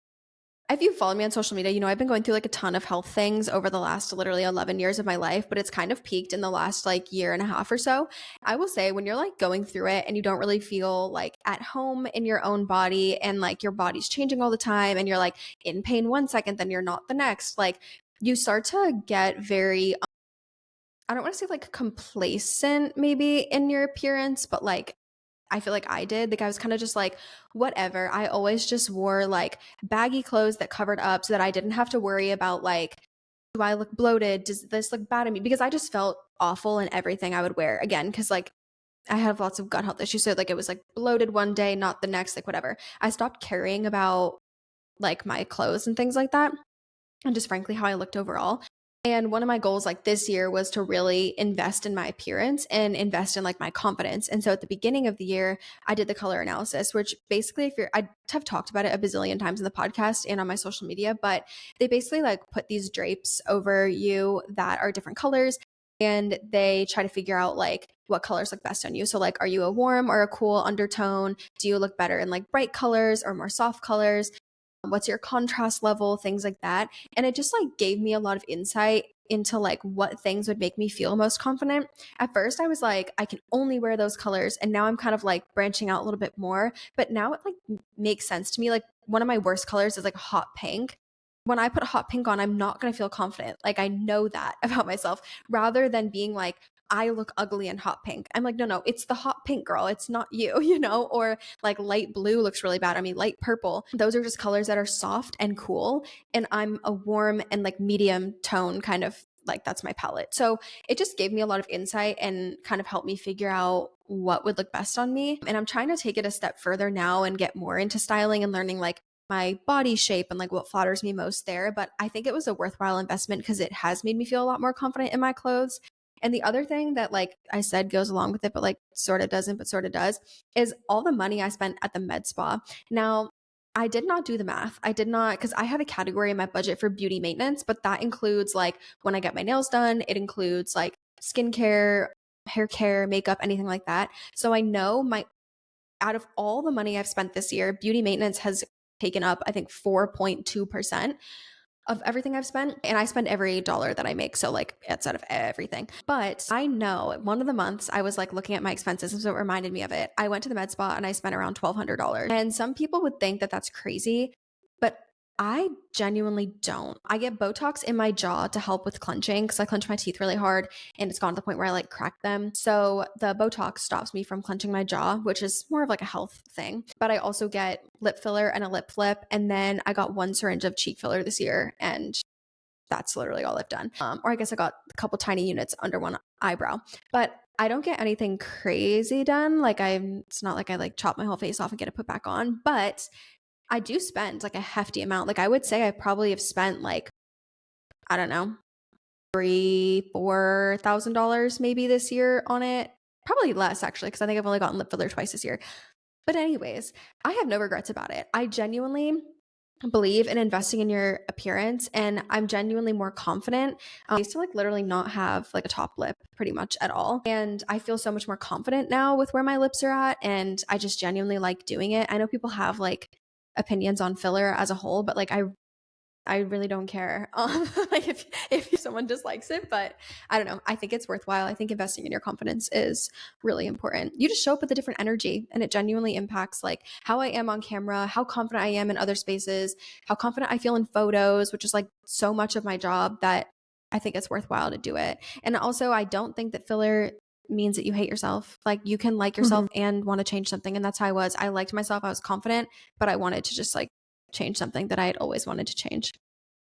If you follow me on social media, you know I've been going through like a ton of health things over the last literally 11 years of my life, but it's kind of peaked in the last like year and a half or so. I will say when you're like going through it and you don't really feel like at home in your own body and like your body's changing all the time and you're like in pain one second, then you're not the next, like you start to get very, I don't want to say like complacent maybe in your appearance, but like I feel like I did. Like I was kind of just like, whatever. I always just wore like baggy clothes that covered up so that I didn't have to worry about like, do I look bloated? Does this look bad on me? Because I just felt awful in everything I would wear. Again, because like I have lots of gut health issues. So like it was like bloated one day, not the next, like whatever. I stopped caring about like my clothes and things like that. And just frankly, how I looked overall. And one of my goals like this year was to really invest in my appearance and invest in like my confidence. And so at the beginning of the year, I did the color analysis, which basically, if you're, I have talked about it a bazillion times in the podcast and on my social media, but they basically like put these drapes over you that are different colors and they try to figure out like what colors look best on you. So like, are you a warm or a cool undertone? Do you look better in like bright colors or more soft colors? What's your contrast level, things like that. And it just like gave me a lot of insight into like what things would make me feel most confident. At first I was like, I can only wear those colors, and now I'm kind of like branching out a little bit more, but now it like makes sense to me. Like one of my worst colors is like hot pink. When I put hot pink on, I'm not going to feel confident. Like I know that about myself, rather than being like, I look ugly in hot pink. I'm like, no, no, it's the hot pink, girl. It's not you, you know? Or like light blue looks really bad. I mean, light purple. Those are just colors that are soft and cool. And I'm a warm and like medium tone kind of, like that's my palette. So it just gave me a lot of insight and kind of helped me figure out what would look best on me. And I'm trying to take it a step further now and get more into styling and learning like my body shape and like what flatters me most there. But I think it was a worthwhile investment because it has made me feel a lot more confident in my clothes. And the other thing that, like I said, goes along with it, but like sort of doesn't, but sort of does, is all the money I spent at the med spa. Now, I did not do the math. I did not, because I have a category in my budget for beauty maintenance, but that includes like when I get my nails done, it includes like skincare, hair care, makeup, anything like that. So I know my, out of all the money I've spent this year, beauty maintenance has taken up, I think, 4.2% of everything I've spent. And I spend every dollar that I make. So like it's out of everything. But I know one of the months I was like looking at my expenses. And so it reminded me of it. I went to the med spa and I spent around $1,200. And some people would think that that's crazy, but I genuinely don't. I get Botox in my jaw to help with clenching because I clench my teeth really hard and it's gone to the point where I like crack them. So the Botox stops me from clenching my jaw, which is more of like a health thing. But I also get lip filler and a lip flip. And then I got one syringe of cheek filler this year. And that's literally all I've done. Or I guess I got a couple tiny units under one eyebrow. But I don't get anything crazy done. Like it's not like I like chop my whole face off and get it put back on. But I do spend like a hefty amount. Like I would say I probably have spent like, I don't know, $3,000-$4,000 maybe this year on it. Probably less actually, because I think I've only gotten lip filler twice this year. But anyways, I have no regrets about it. I genuinely believe in investing in your appearance, and I'm genuinely more confident. I used to like literally not have like a top lip pretty much at all. And I feel so much more confident now with where my lips are at. And I just genuinely like doing it. I know people have like opinions on filler as a whole, but like I really don't care. Like if someone dislikes it, but I don't know. I think it's worthwhile. I think investing in your confidence is really important. You just show up with a different energy, and it genuinely impacts like how I am on camera, how confident I am in other spaces, how confident I feel in photos, which is like so much of my job that I think it's worthwhile to do it. And also, I don't think that filler means that you hate yourself. Like you can like yourself and want to change something. And that's how I was. I liked myself. I was confident, but I wanted to just like change something that I had always wanted to change.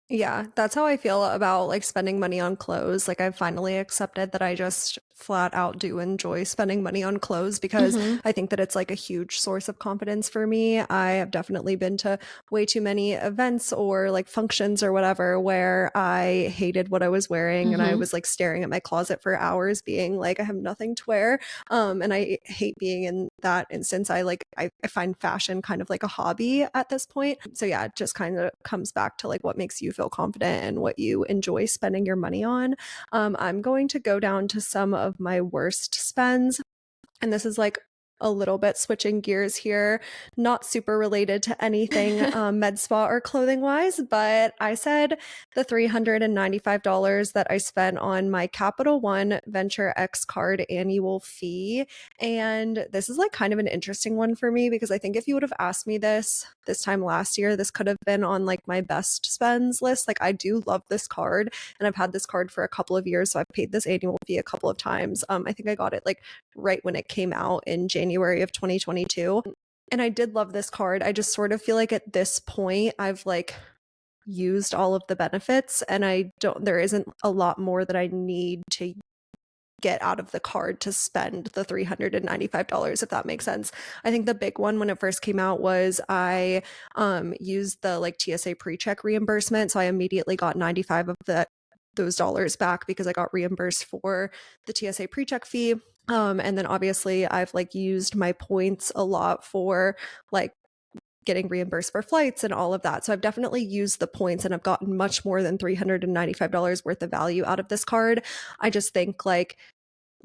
Yeah, that's how I feel about like spending money on clothes. Like I've finally accepted that I just flat out do enjoy spending money on clothes because Mhm. I think that it's like a huge source of confidence for me. I have definitely been to way too many events or like functions or whatever where I hated what I was wearing and I Mhm. was like staring at my closet for hours being like I have nothing to wear. And I hate being in that instance. I find fashion kind of like a hobby at this point. So yeah, it just kind of comes back to like what makes you feel confident and what you enjoy spending your money on. I'm going to go down to some of my worst spends. And this is like a little bit switching gears here, not super related to anything med spa or clothing wise, but I said the $395 that I spent on my Capital One Venture X card annual fee. And this is like kind of an interesting one for me because I think if you would have asked me this time last year, this could have been on like my best spends list. Like I do love this card and I've had this card for a couple of years. So I've paid this annual fee a couple of times. I think I got it like right when it came out in January of 2022. And I did love this card. I just sort of feel like at this point I've like used all of the benefits and there isn't a lot more that I need to get out of the card to spend the $395, if that makes sense. I think the big one when it first came out was I used the like TSA pre-check reimbursement. So I immediately got 95 of those dollars back because I got reimbursed for the TSA pre-check fee. And then obviously I've like used my points a lot for like getting reimbursed for flights and all of that. So I've definitely used the points and I've gotten much more than $395 worth of value out of this card. I just think like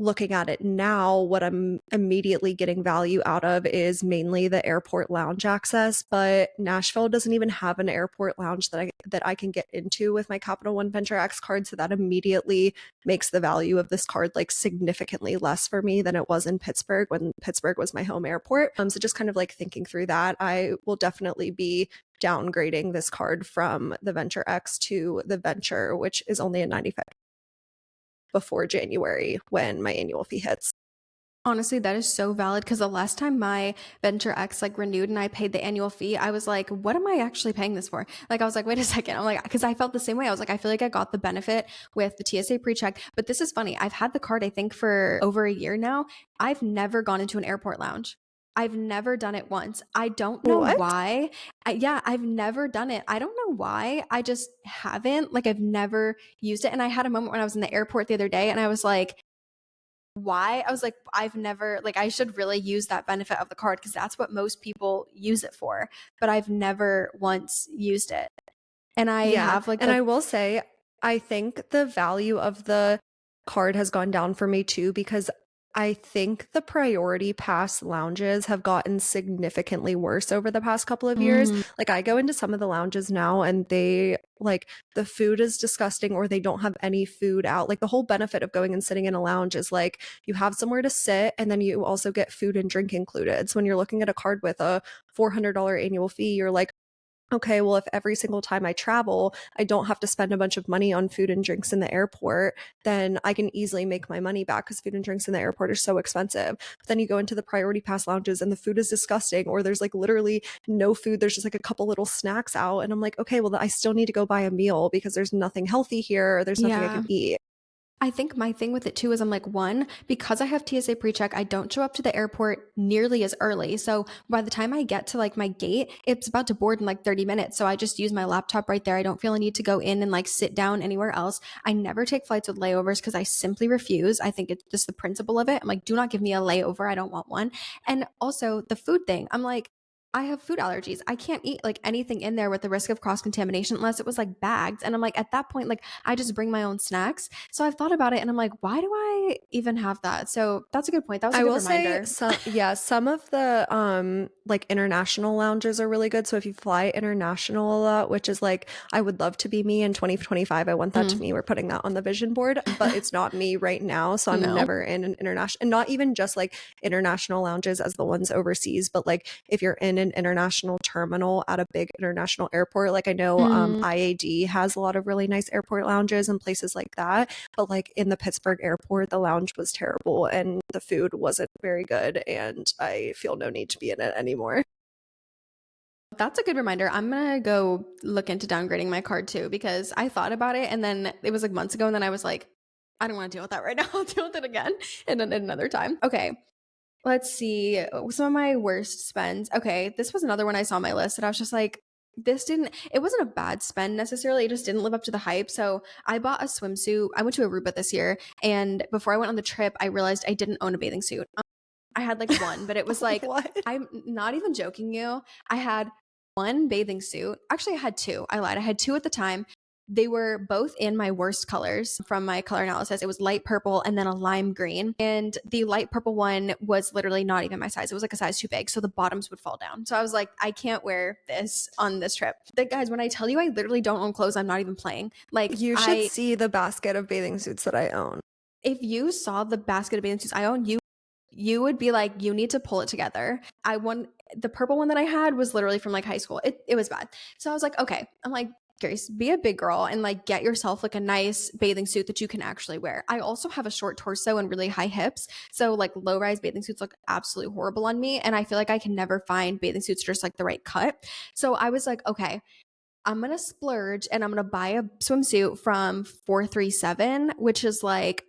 looking at it now, what I'm immediately getting value out of is mainly the airport lounge access, but Nashville doesn't even have an airport lounge that I can get into with my Capital One Venture X card, so that immediately makes the value of this card like significantly less for me than it was in Pittsburgh when Pittsburgh was my home airport. So just kind of like thinking through that, I will definitely be downgrading this card from the Venture X to the Venture, which is only a 95 before January when my annual fee hits. Honestly, that is so valid because the last time my Venture X like renewed and I paid the annual fee, I was like, what am I actually paying this for? Like, I was like, wait a second. I'm like, because I felt the same way. I was like, I feel like I got the benefit with the TSA pre-check. But this is funny. I've had the card, I think, for over a year now. I've never gone into an airport lounge. I've never done it once. I don't know What? why. Yeah, I've never done it. I don't know why. I just haven't. Like, I've never used it. And I had a moment when I was in the airport the other day and I was like, why? I was like, I've never, like, I should really use that benefit of the card because that's what most people use it for. But I've never once used it. And I have like, and I will say, I think the value of the card has gone down for me too, because I think the priority pass lounges have gotten significantly worse over the past couple of years. Like I go into some of the lounges now and they like the food is disgusting or they don't have any food out. Like the whole benefit of going and sitting in a lounge is like you have somewhere to sit and then you also get food and drink included. So when you're looking at a card with a $400 annual fee, you're like, okay, well, if every single time I travel, I don't have to spend a bunch of money on food and drinks in the airport, then I can easily make my money back because food and drinks in the airport are so expensive. But then you go into the priority pass lounges and the food is disgusting, or there's like literally no food. There's just like a couple little snacks out. And I'm like, okay, well, I still need to go buy a meal because there's nothing healthy here. Or there's nothing I can eat. I think my thing with it too is I'm like, one, because I have TSA pre-check, I don't show up to the airport nearly as early. So by the time I get to like my gate, it's about to board in like 30 minutes. So I just use my laptop right there. I don't feel a need to go in and like sit down anywhere else. I never take flights with layovers because I simply refuse. I think it's just the principle of it. I'm like, do not give me a layover. I don't want one. And also the food thing, I'm like, I have food allergies. I can't eat like anything in there with the risk of cross contamination unless it was like bagged. And I'm like, at that point, like I just bring my own snacks. So I've thought about it and I'm like, why do I even have that? So that's a good point. That was a good reminder. Say some of the like international lounges are really good. So if you fly international a lot, which is like I would love to be me in 2025. I want that to me. We're putting that on the vision board, but it's not me right now. So I'm never in an international, and not even just like international lounges as the ones overseas, but like if you're in an international terminal at a big international airport, like I know IAD has a lot of really nice airport lounges and places like that, but like in the Pittsburgh airport, the lounge was terrible and the food wasn't very good and I feel no need to be in it anymore. That's a good reminder. I'm going to go look into downgrading my card too, because I thought about it and then it was like months ago and then I was like, I don't want to deal with that right now. I'll deal with it again and then another time. Okay. Let's see. Some of my worst spends. Okay. This was another one I saw on my list and I was just like, it wasn't a bad spend necessarily. It just didn't live up to the hype. So I bought a swimsuit. I went to Aruba this year. And before I went on the trip, I realized I didn't own a bathing suit. I had like one, but it was like, I'm not even joking you. I had one bathing suit. Actually, I had two. I lied. I had two at the time. They were both in my worst colors from my color analysis. It was light purple and then a lime green. And the light purple one was literally not even my size. It was like a size too big. So the bottoms would fall down. So I was like, I can't wear this on this trip. But guys, when I tell you I literally don't own clothes, I'm not even playing. Like, You should see the basket of bathing suits that I own. if you saw the basket of bathing suits I own, you would be like, you need to pull it together. The purple one that I had was literally from like high school. It was bad. So I was like, okay. I'm like, Grace, be a big girl and like get yourself like a nice bathing suit that you can actually wear. I also have a short torso and really high hips. So like low rise bathing suits look absolutely horrible on me. And I feel like I can never find bathing suits just like the right cut. So I was like, okay, I'm going to splurge and I'm going to buy a swimsuit from 437, which is like,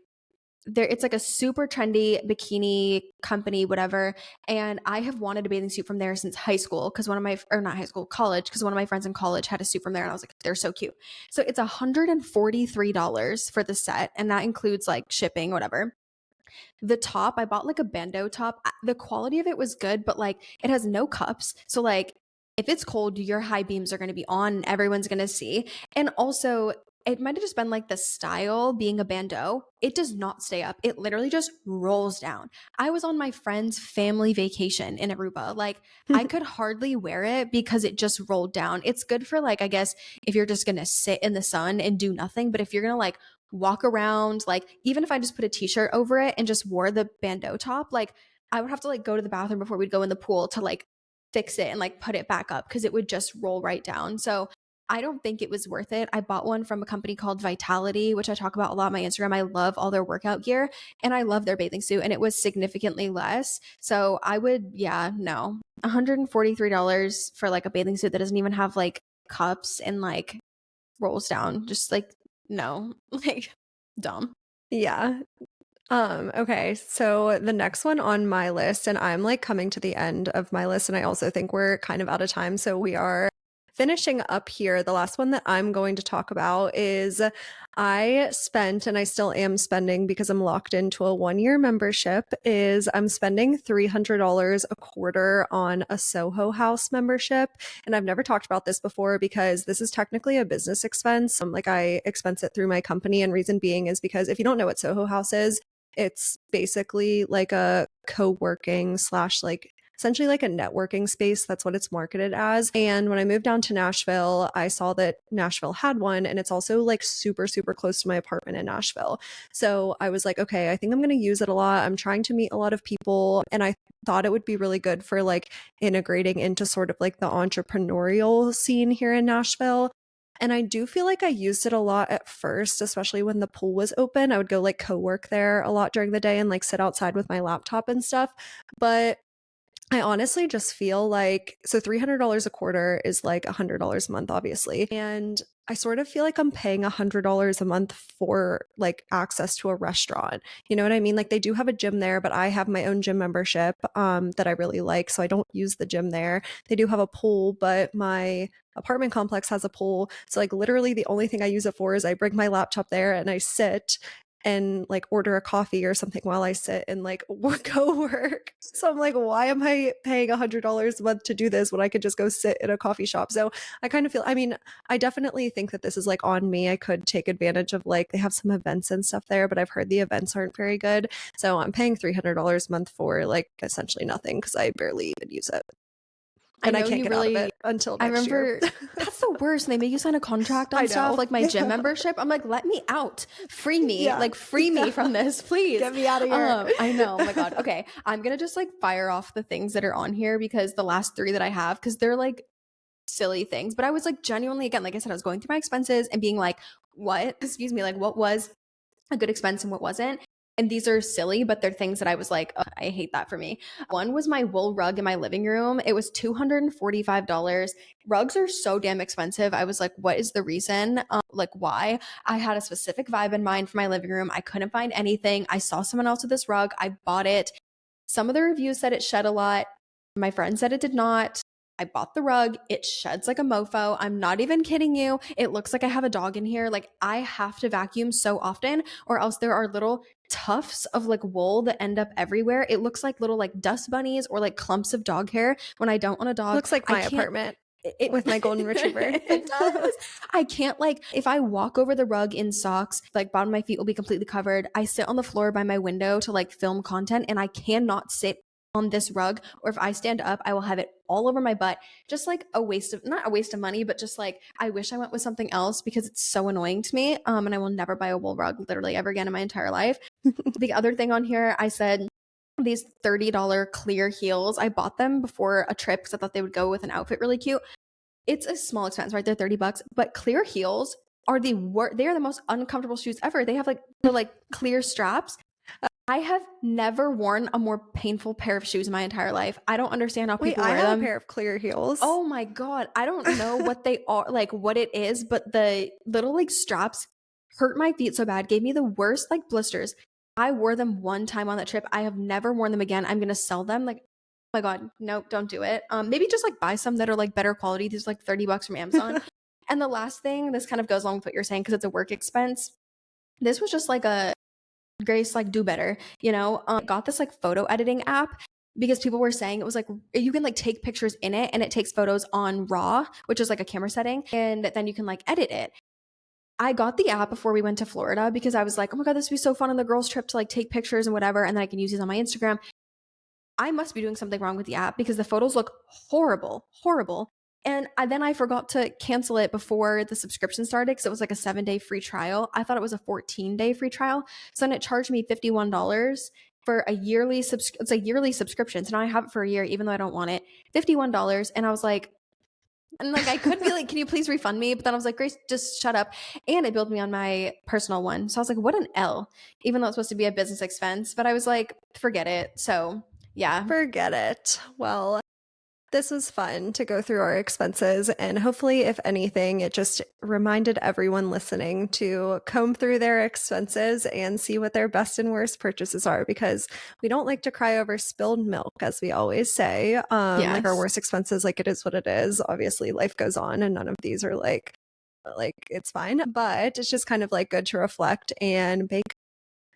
it's like a super trendy bikini company, whatever. And I have wanted a bathing suit from there since high school because college, because one of my friends in college had a suit from there and I was like, they're so cute. So it's $143 for the set. And that includes like shipping, whatever. The top, I bought like a bandeau top. The quality of it was good, but like it has no cups. So like if it's cold, your high beams are going to be on and everyone's going to see. And also, it might have just been like the style being a bandeau. It does not stay up. It literally just rolls down. I was on my friend's family vacation in Aruba. Like I could hardly wear it because it just rolled down. It's good for like, I guess, if you're just going to sit in the sun and do nothing. But if you're going to like walk around, like even if I just put a t-shirt over it and just wore the bandeau top, like I would have to like go to the bathroom before we'd go in the pool to like fix it and like put it back up because it would just roll right down. So I don't think it was worth it. I bought one from a company called Vitality, which I talk about a lot on my Instagram. I love all their workout gear and I love their bathing suit, and it was significantly less. So I would, no, $143 for like a bathing suit that doesn't even have like cups and like rolls down. Just like, no, like dumb. Yeah. Okay, so the next one on my list, and I'm like coming to the end of my list, and I also think we're kind of out of time. So we are finishing up here. The last one that I'm going to talk about is I spent, and I still am spending because I'm locked into a 1-year membership, is I'm spending $300 a quarter on a Soho House membership. And I've never talked about this before because this is technically a business expense. Like I expense it through my company, and reason being is because if you don't know what Soho House is, it's basically like a co-working slash like essentially like a networking space. That's what it's marketed as. And when I moved down to Nashville, I saw that Nashville had one, and it's also like super, super close to my apartment in Nashville. So I was like, okay, I think I'm going to use it a lot. I'm trying to meet a lot of people, and I thought it would be really good for like integrating into sort of like the entrepreneurial scene here in Nashville. And I do feel like I used it a lot at first, especially when the pool was open. I would go like co-work there a lot during the day and like sit outside with my laptop and stuff. But I honestly just feel like, so $300 a quarter is like $100 a month, obviously. And I sort of feel like I'm paying $100 a month for like access to a restaurant. You know what I mean? Like they do have a gym there, but I have my own gym membership that I really like. So I don't use the gym there. They do have a pool, but my apartment complex has a pool. So like literally the only thing I use it for is I bring my laptop there and I sit and like order a coffee or something while I sit and like go work. So I'm like, why am I paying $100 a month to do this when I could just go sit in a coffee shop? So I kind of feel, I mean, I definitely think that this is like on me. I could take advantage of like, they have some events and stuff there, but I've heard the events aren't very good. So I'm paying $300 a month for like essentially nothing because I barely even use it. And I can't get out of it until next year. That's the worst. And they make you sign a contract on stuff like my gym membership. I'm like, let me out, free me, like free me from this, please. Get me out of here. I know. Oh my God. Okay. I'm going to just like fire off the things that are on here because the last 3 that I have, because they're like silly things. But I was like genuinely, again, like I said, I was going through my expenses and being like, what was a good expense and what wasn't. And these are silly, but they're things that I was like, oh, I hate that for me. One was my wool rug in my living room. It was $245. Rugs are so damn expensive. I was like, what is the reason? Like, why? I had a specific vibe in mind for my living room. I couldn't find anything. I saw someone else with this rug. I bought it. Some of the reviews said it shed a lot. My friend said it did not. I bought the rug. It sheds like a mofo. I'm not even kidding you. It looks like I have a dog in here. Like I have to vacuum so often or else there are little tufts of like wool that end up everywhere. It looks like little like dust bunnies or like clumps of dog hair when I don't want a dog. Looks like my apartment. with my golden retriever. It does. I can't, like, if I walk over the rug in socks, like bottom of my feet will be completely covered. I sit on the floor by my window to like film content, and I cannot sit on this rug, or if I stand up, I will have it all over my butt. Just like a waste of, not a waste of money, but just like I wish I went with something else because it's so annoying to me. And I will never buy a wool rug literally ever again in my entire life. The other thing on here, I said these $30 clear heels. I bought them before a trip because I thought they would go with an outfit really cute. It's a small expense, right? They're $30, but clear heels are the worst. They are the most uncomfortable shoes ever. They have like the like clear straps. I have never worn a more painful pair of shoes in my entire life. I don't understand how Wait, people I wear have them. a pair of clear heels. Oh my God. I don't know what they are, like what it is, but the little like straps hurt my feet so bad, gave me the worst like blisters. I wore them one time on that trip. I have never worn them again. I'm going to sell them. Like, oh my God, nope, don't do it. Maybe just like buy some that are like better quality. These are like $30 from Amazon. And the last thing, this kind of goes along with what you're saying because it's a work expense. This was just like a Grace, like do better, you know? Got this like photo editing app because people were saying it was like you can like take pictures in it and it takes photos on RAW, which is like a camera setting, and then you can like edit it. I got the app before we went to Florida because I was like, oh my God, this would be so fun on the girls' trip to like take pictures and whatever, and then I can use these on my Instagram. I must be doing something wrong with the app because the photos look horrible, horrible. And then I forgot to cancel it before the subscription started because it was like a 7-day free trial. I thought it was a 14-day free trial. So then it charged me $51 for a yearly it's a yearly subscription. So now I have it for a year, even though I don't want it. $51. And I was like, I could be like, can you please refund me? But then I was like, Grace, just shut up. And it billed me on my personal one. So I was like, what an L, even though it's supposed to be a business expense. But I was like, forget it. So yeah. Forget it. Well, this was fun to go through our expenses, and hopefully, if anything, it just reminded everyone listening to comb through their expenses and see what their best and worst purchases are, because we don't like to cry over spilled milk, as we always say. Like our Yes. worst expenses, like it is what it is. Obviously, life goes on, and none of these are like it's fine, but it's just kind of like good to reflect and make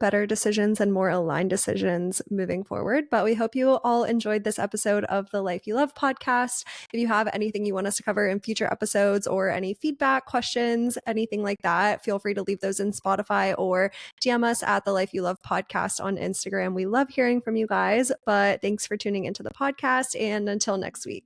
better decisions and more aligned decisions moving forward. But we hope you all enjoyed this episode of the Life You Love podcast. If you have anything you want us to cover in future episodes or any feedback, questions, anything like that, feel free to leave those in Spotify or DM us at the Life You Love podcast on Instagram. We love hearing from you guys, but thanks for tuning into the podcast, and until next week.